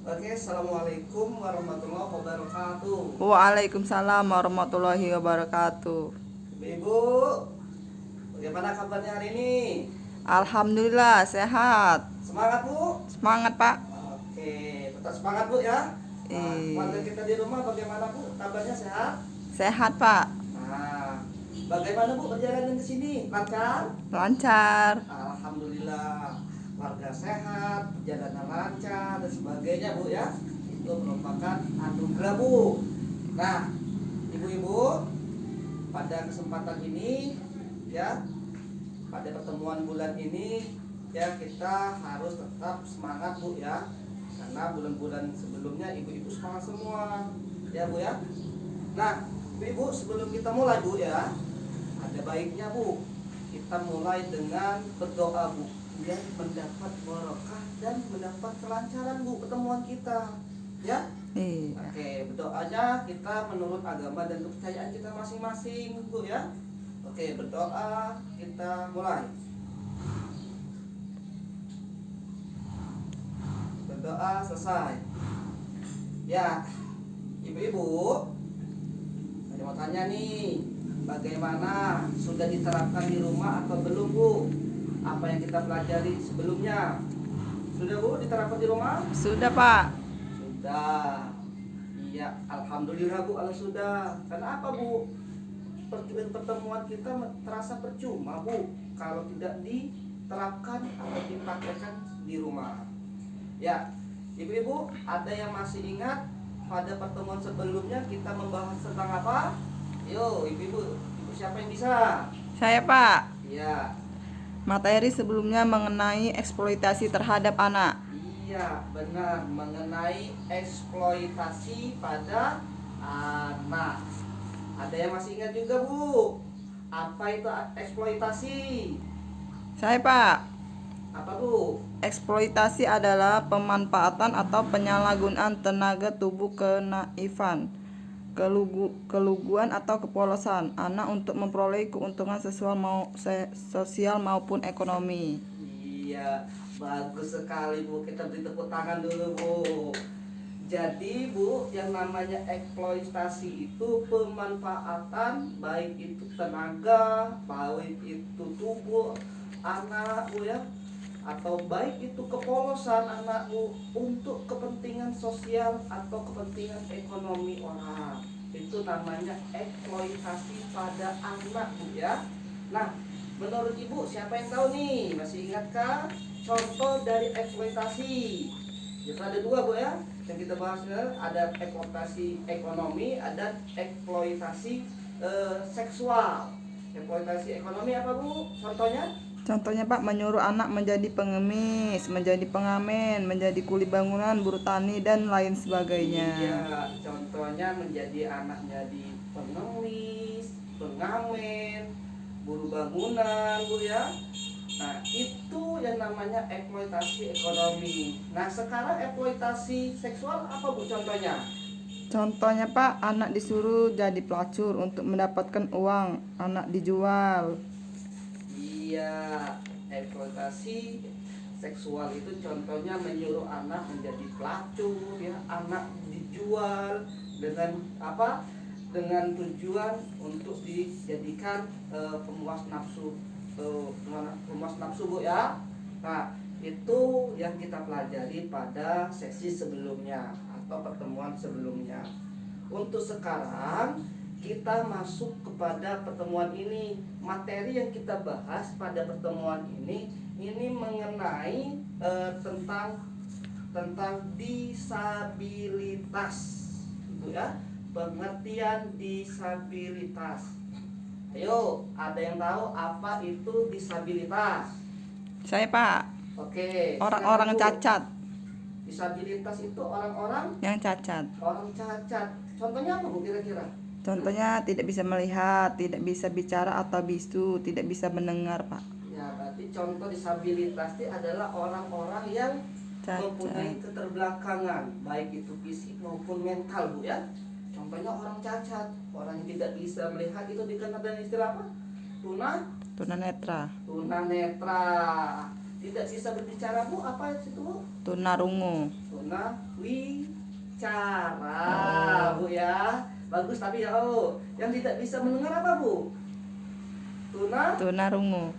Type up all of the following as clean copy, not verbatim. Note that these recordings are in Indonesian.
Oke, assalamualaikum warahmatullahi wabarakatuh. Waalaikumsalam warahmatullahi wabarakatuh. Ibu, bagaimana kabarnya hari ini? Alhamdulillah sehat. Semangat Bu. Semangat Pak. Oke, tetap semangat Bu ya. Nah, keluarga kita di rumah bagaimana Bu? Kabarnya sehat? Sehat Pak. Nah, bagaimana Bu perjalanan ke sini? Lancar? Lancar. Alhamdulillah, warga sehat, perjalanan lancar dan sebagainya Bu ya. Itu merupakan anugerah Bu. Nah, ibu-ibu, pada kesempatan ini ya, pada pertemuan bulan ini ya, kita harus tetap semangat Bu ya, karena bulan-bulan sebelumnya ibu-ibu semangat semua ya Bu ya. Nah, ibu, sebelum kita mulai Bu ya, ada baiknya Bu kita mulai dengan berdoa Bu, biar mendapat barokah dan mendapat kelancaran Bu pertemuan kita ya. Iya. Oke, berdoanya kita menurut agama dan kepercayaan kita masing-masing Bu ya. Oke, berdoa kita mulai. Berdoa selesai. Ya, ibu-ibu, saya mau tanya nih, bagaimana, sudah diterapkan di rumah atau belum Bu? Apa yang kita pelajari sebelumnya? Sudah Bu diterapkan di rumah? Sudah Pak. Sudah. Iya, alhamdulillah Bu, kalau sudah. Kenapa Bu? Pertemuan kita terasa percuma Bu kalau tidak diterapkan atau dipraktekkan di rumah. Ya, ibu-ibu, ada yang masih ingat pada pertemuan sebelumnya kita membahas tentang apa? Yo, ibu-ibu, ibu siapa yang bisa? Saya Pak. Iya, Materi sebelumnya mengenai eksploitasi terhadap anak. iya, benar, mengenai eksploitasi pada anak. Ada yang masih ingat juga Bu? Apa itu eksploitasi? Saya Pak. Apa Bu? Eksploitasi adalah pemanfaatan atau penyalahgunaan tenaga tubuh kenaifan, keluguan atau kepolosan anak untuk memperoleh keuntungan sosial maupun ekonomi. Iya, bagus sekali Bu. Kita beri tepuk tangan dulu Bu. Jadi Bu, yang namanya eksploitasi itu pemanfaatan, baik itu tenaga, baik itu tubuh anak Bu ya, atau baik itu kepolosan anak Bu untuk kepentingan sosial atau kepentingan ekonomi orang. Itu namanya eksploitasi pada anak Bu ya. Nah, menurut Ibu siapa yang tahu nih? Masih ingatkah contoh dari eksploitasi? Jadi ada dua Bu ya yang kita bahas, ada eksploitasi ekonomi, ada eksploitasi seksual. Eksploitasi ekonomi apa Bu? Contohnya? Contohnya Pak, menyuruh anak menjadi pengemis, menjadi pengamen, menjadi kuli bangunan, buruh tani, dan lain sebagainya. Iya, contohnya menjadi anak jadi pengemis, pengamen, buruh bangunan Bu ya. Nah, itu yang namanya eksploitasi ekonomi. Nah, sekarang eksploitasi seksual apa Bu contohnya? Contohnya Pak, anak disuruh jadi pelacur untuk mendapatkan uang, anak dijual. Iya, eksploitasi seksual itu contohnya menyuruh anak menjadi pelacur ya, anak dijual dengan apa? Dengan tujuan untuk dijadikan pemuas nafsu, pemuas nafsu Bu ya. Nah, itu yang kita pelajari pada sesi sebelumnya atau pertemuan sebelumnya. Untuk sekarang kita masuk kepada pertemuan ini. Materi yang kita bahas pada pertemuan ini mengenai tentang disabilitas, Ibu ya, pengertian disabilitas. Ayo, ada yang tahu apa itu disabilitas? Saya Pak, Oke, orang-orang silakan, Bu. cacat, Disabilitas itu orang-orang yang cacat. cacat. Contohnya apa Bu kira-kira? Contohnya tidak bisa melihat, tidak bisa bicara atau bisu, tidak bisa mendengar Pak. Ya, berarti contoh disabilitas itu adalah orang-orang yang mempunyai Cacat. keterbelakangan, baik itu fisik maupun mental Bu ya. Contohnya orang cacat, orang yang tidak bisa melihat itu dikenal dengan istilah apa? Tunanetra. Tunanetra. tidak bisa berbicara Bu, apa itu Bu? Tunarungu. Tuna wicara Oh. Bu ya. Bagus tapi ya oh. Yang tidak bisa mendengar apa Bu? Tunarungu.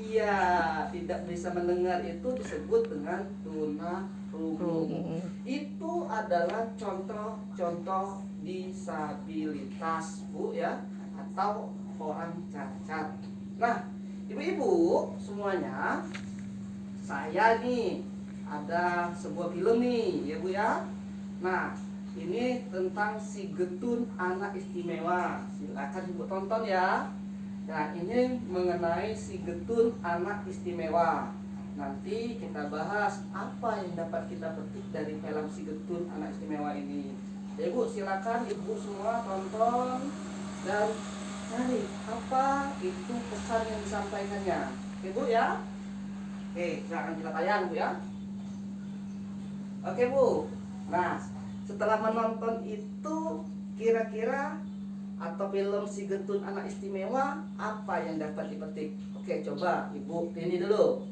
Iya, tidak bisa mendengar itu disebut dengan tunarungu. Rungu. Itu adalah contoh-contoh disabilitas Bu ya, atau orang cacat. Nah, ibu-ibu semuanya, saya nih ada sebuah film nih ya Bu ya. Nah, ini tentang si Getun anak istimewa. Silakan Ibu tonton ya. Nah, ini mengenai si Getun anak istimewa. Nanti kita bahas apa yang dapat kita petik dari film si Getun anak istimewa ini. Ya Bu, silakan Ibu semua tonton dan cari apa itu pesan yang disampaikannya. Oke Bu ya. Oke, silakan kita tayang Bu ya. Oke Bu. Nah, setelah menonton itu kira-kira atau film si Getun anak istimewa apa yang dapat dipetik? Oke, coba Ibu ini dulu.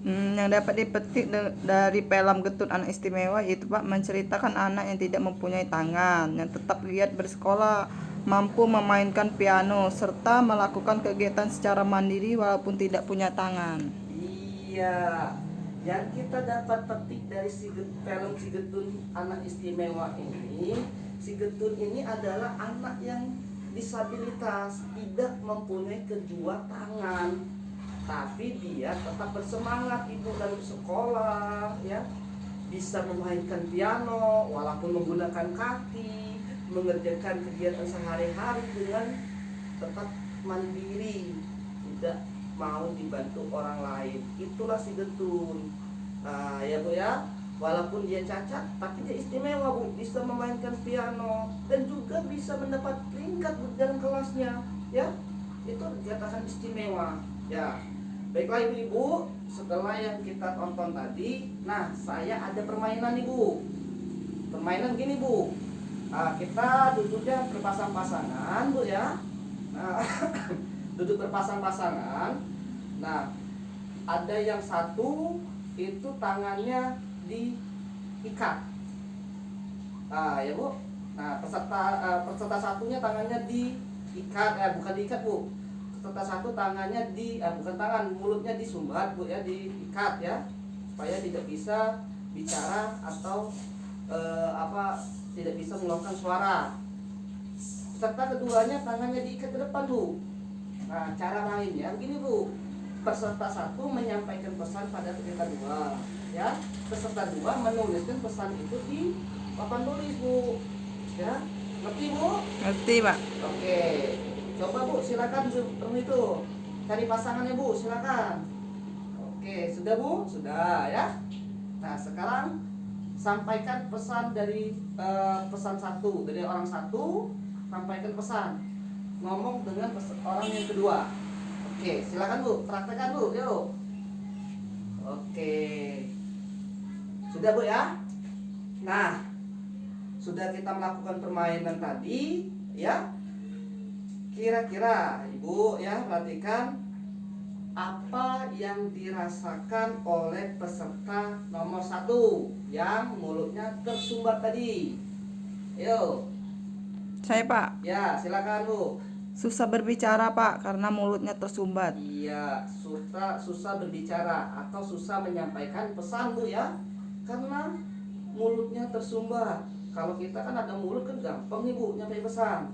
Yang dapat dipetik dari film Getun anak istimewa itu Pak, menceritakan anak yang tidak mempunyai tangan, yang tetap giat bersekolah, mampu memainkan piano, serta melakukan kegiatan secara mandiri walaupun tidak punya tangan. Iya, yang kita dapat petik dari film si Getun anak istimewa ini, si Getun ini adalah anak yang disabilitas, tidak mempunyai kedua tangan, tapi dia tetap bersemangat Ibu dalam sekolah ya, bisa memainkan piano walaupun menggunakan kaki, mengerjakan kegiatan sehari-hari dengan tetap mandiri, tidak mau dibantu orang lain. Itulah si Getun. Nah, ya Bu ya, walaupun dia cacat tapi dia istimewa Bu, bisa memainkan piano dan juga bisa mendapat peringkat dalam kelasnya ya. Itu dikatakan istimewa ya. Baiklah ibu-ibu, setelah yang kita tonton tadi, nah saya ada permainan nih Bu. Permainan gini Bu, kita duduknya berpasang-pasangan Bu ya. Nah, duduk berpasang-pasangan. Nah, ada yang satu itu tangannya diikat. Nah, ya Bu. Nah, peserta satunya tangannya diikat, bukan diikat Bu. Peserta satu tangannya bukan tangan, mulutnya disumbat Bu ya, diikat ya, supaya tidak bisa bicara atau tidak bisa mengeluarkan suara. Peserta keduanya tangannya diikat ke depan Bu. Nah, cara mainnya begini Bu. Peserta satu menyampaikan pesan pada peserta dua, ya. Peserta dua menuliskan pesan itu di papan tulis Bu, ya. Ngerti Bu? Ngerti Pak. Oke. Coba Bu, silakan itu cari pasangannya Bu, silakan. Oke, sudah Bu? Sudah ya. Nah, sekarang sampaikan pesan dari pesan satu, dari orang satu, sampaikan pesan. Ngomong dengan orang yang kedua. Oke, silakan Bu, praktekkan Bu, yuk. Oke. Sudah Bu ya? Nah, sudah kita melakukan permainan tadi, ya. Kira-kira Ibu ya, perhatikan apa yang dirasakan oleh peserta nomor 1 yang mulutnya tersumbat tadi. Yuk. Saya Pak, Ya, silakan Bu. susah berbicara Pak karena mulutnya tersumbat. Iya, susah berbicara atau susah menyampaikan pesan Bu ya, karena mulutnya tersumbat. Kalau kita kan ada mulut kan gampang nih Bu nyampein pesan.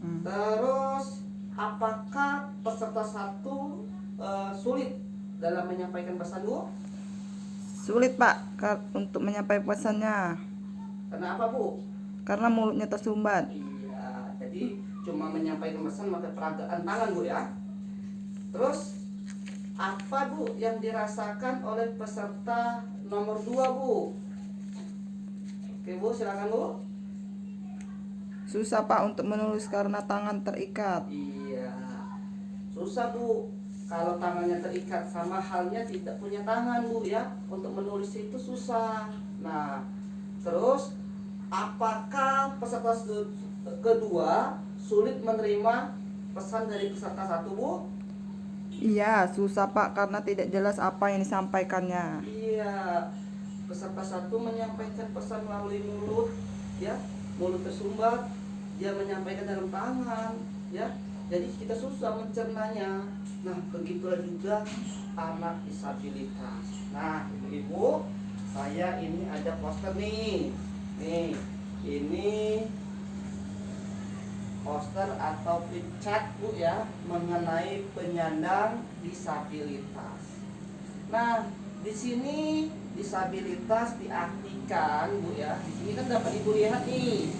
Terus apakah peserta satu sulit dalam menyampaikan pesan Bu? Sulit Pak untuk menyampaikan pesannya Kenapa Bu? karena mulutnya tersumbat. Iya, jadi cuma menyampaikan pesan pakai peragaan tangan Bu ya. Terus apa Bu yang dirasakan oleh peserta nomor 2 Bu? Oke Bu, silakan Bu. Susah Pak untuk menulis karena tangan terikat. Iya, susah Bu. Kalau tangannya terikat, sama halnya tidak punya tangan Bu ya. Untuk menulis itu susah. Nah, terus apakah peserta kedua sulit menerima pesan dari peserta satu Bu? Iya, susah Pak karena tidak jelas apa yang disampaikannya. Iya, peserta satu menyampaikan pesan melalui mulut, ya, mulut tersumbat, dia menyampaikan dalam tangan, ya. Jadi kita susah mencernanya. Nah, begitulah juga anak disabilitas. Nah, ibu-ibu, saya ini ada poster nih. Nih, ini poster atau picture Bu ya mengenai penyandang disabilitas. Nah, di sini disabilitas diartikan Bu ya. Di sini kan dapat Ibu lihat nih.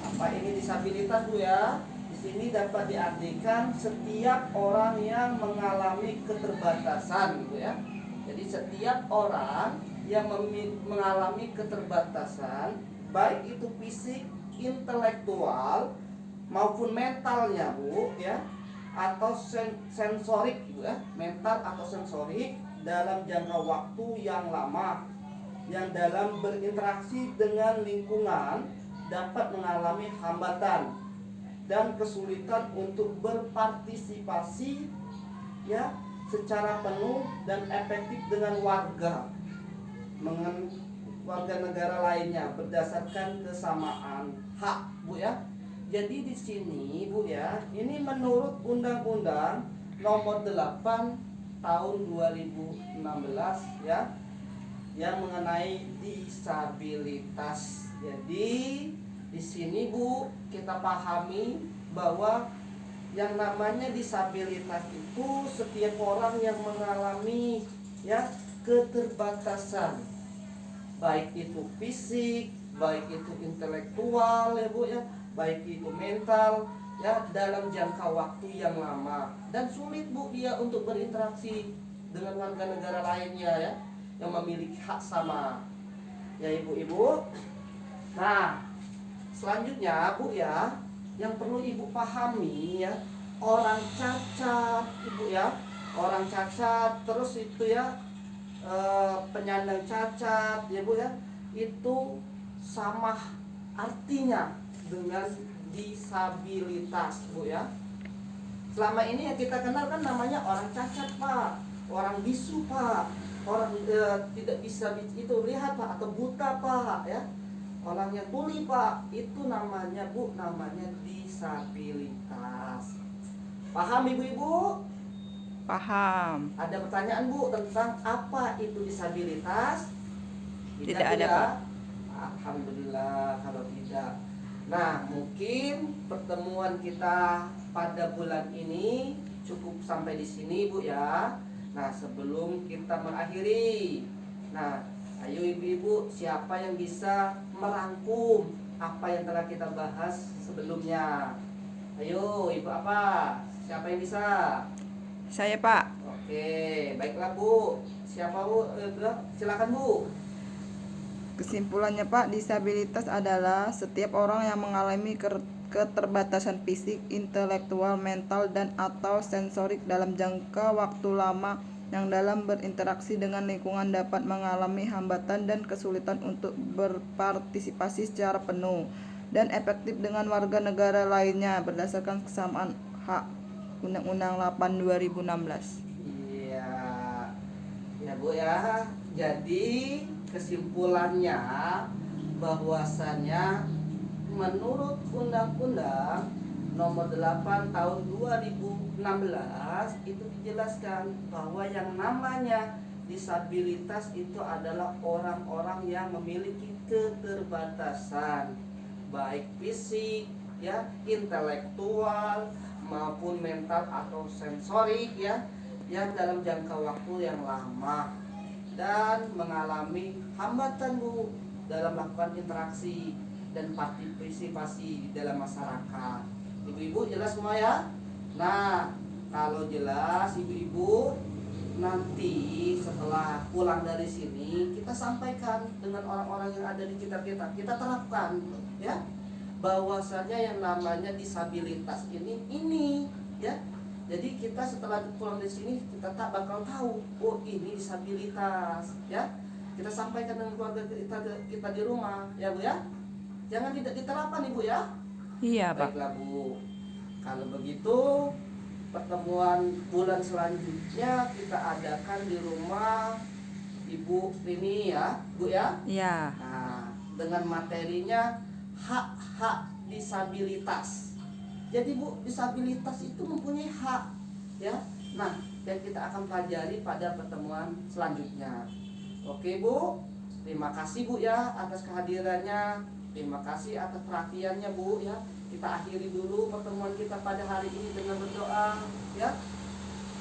Apa ini disabilitas Bu ya? Di sini dapat diartikan setiap orang yang mengalami keterbatasan Bu ya. Jadi setiap orang yang mengalami keterbatasan baik itu fisik, intelektual maupun mentalnya Bu ya, atau sensorik Bu ya, mental atau sensorik dalam jangka waktu yang lama, yang dalam berinteraksi dengan lingkungan dapat mengalami hambatan dan kesulitan untuk berpartisipasi ya secara penuh dan efektif dengan warga negara lainnya berdasarkan kesamaan hak Bu ya. Jadi di sini Bu ya, ini menurut Undang-Undang Nomor 8 Tahun 2016 ya, yang mengenai disabilitas. Jadi di sini Bu, kita pahami bahwa yang namanya disabilitas itu setiap orang yang mengalami ya keterbatasan, baik itu fisik, baik itu intelektual ya Bu ya, baik itu mental ya, dalam jangka waktu yang lama dan sulit Bu dia untuk berinteraksi dengan warga negara lainnya ya, yang memiliki hak sama ya ibu-ibu. Nah, selanjutnya Bu ya, yang perlu Ibu pahami ya, orang cacat Ibu ya, orang cacat terus itu ya, penyandang cacat ya Bu ya, itu sama artinya dengan disabilitas Bu ya. Selama ini yang kita kenal kan namanya orang cacat Pak, orang bisu Pak, orang tidak bisa itu lihat Pak, atau buta Pak ya, orangnya tuli Pak, itu namanya Bu, namanya disabilitas. Paham ibu-ibu? Paham. Ada pertanyaan Bu tentang apa itu disabilitas? Tidak ada, ya? Pak. Alhamdulillah kalau tidak. Nah, mungkin pertemuan kita pada bulan ini cukup sampai di sini Bu ya. Nah, sebelum kita mengakhiri, nah, ayo ibu-ibu, siapa yang bisa merangkum apa yang telah kita bahas sebelumnya? Ayo, ibu apa? Siapa yang bisa? Saya Pak. Oke, baiklah Bu. Siapa Bu? Silakan Bu. Kesimpulannya Pak, disabilitas adalah setiap orang yang mengalami keterbatasan fisik, intelektual, mental, dan atau sensorik dalam jangka waktu lama yang dalam berinteraksi dengan lingkungan dapat mengalami hambatan dan kesulitan untuk berpartisipasi secara penuh dan efektif dengan warga negara lainnya berdasarkan kesamaan hak Undang-Undang 8 2016. Iya, ya Bu ya. Jadi kesimpulannya bahwasannya menurut Undang-Undang Nomor 8 Tahun 2016 itu dijelaskan bahwa yang namanya disabilitas itu adalah orang-orang yang memiliki keterbatasan baik fisik ya, intelektual maupun mental atau sensorik ya, yang dalam jangka waktu yang lama dan mengalami hambatan Bu dalam melakukan interaksi dan partisipasi di dalam masyarakat. Ibu-ibu jelas semua ya? Nah, kalau jelas ibu-ibu, nanti setelah pulang dari sini kita sampaikan dengan orang-orang yang ada di sekitar kita. Kita terapkan ya, bahwasanya yang namanya disabilitas ini ya. Jadi kita setelah pulang dari sini kita tak bakal tahu, oh ini disabilitas ya. Kita sampaikan dengan keluarga kita di rumah ya Bu ya. Jangan tidak diterapkan Ibu ya. Iya Pak. Baiklah Bu. Kalau begitu pertemuan bulan selanjutnya kita adakan di rumah Ibu Rini ya, Bu ya. Iya. Nah, dengan materinya hak-hak disabilitas. Jadi Bu, disabilitas itu mempunyai hak ya. Nah, yang kita akan pelajari pada pertemuan selanjutnya. Oke Bu, terima kasih Bu ya atas kehadirannya. Terima kasih atas perhatiannya Bu ya. Kita akhiri dulu pertemuan kita pada hari ini dengan berdoa ya.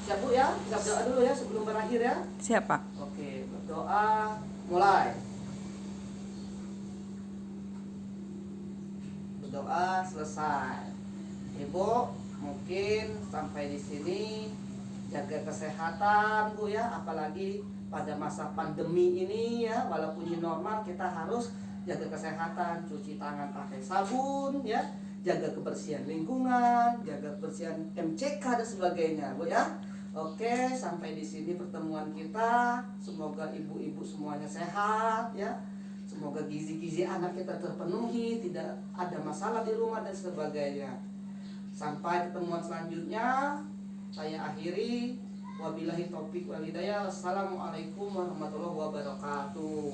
Siap Bu ya, kita berdoa dulu ya sebelum berakhir ya. Siapa? Oke, berdoa mulai. Berdoa selesai. Ibu, mungkin sampai di sini. Jaga kesehatan Bu ya, apalagi pada masa pandemi ini ya, walaupun new normal kita harus jaga kesehatan, cuci tangan pakai sabun ya, jaga kebersihan lingkungan, jaga kebersihan MCK dan sebagainya Bu ya. Oke, sampai di sini pertemuan kita. Semoga ibu-ibu semuanya sehat ya. Semoga gizi-gizi anak kita terpenuhi, tidak ada masalah di rumah dan sebagainya. Sampai pertemuan selanjutnya. Saya akhiri. Wabillahi taufik wal hidayah. Wassalamualaikum warahmatullahi wabarakatuh.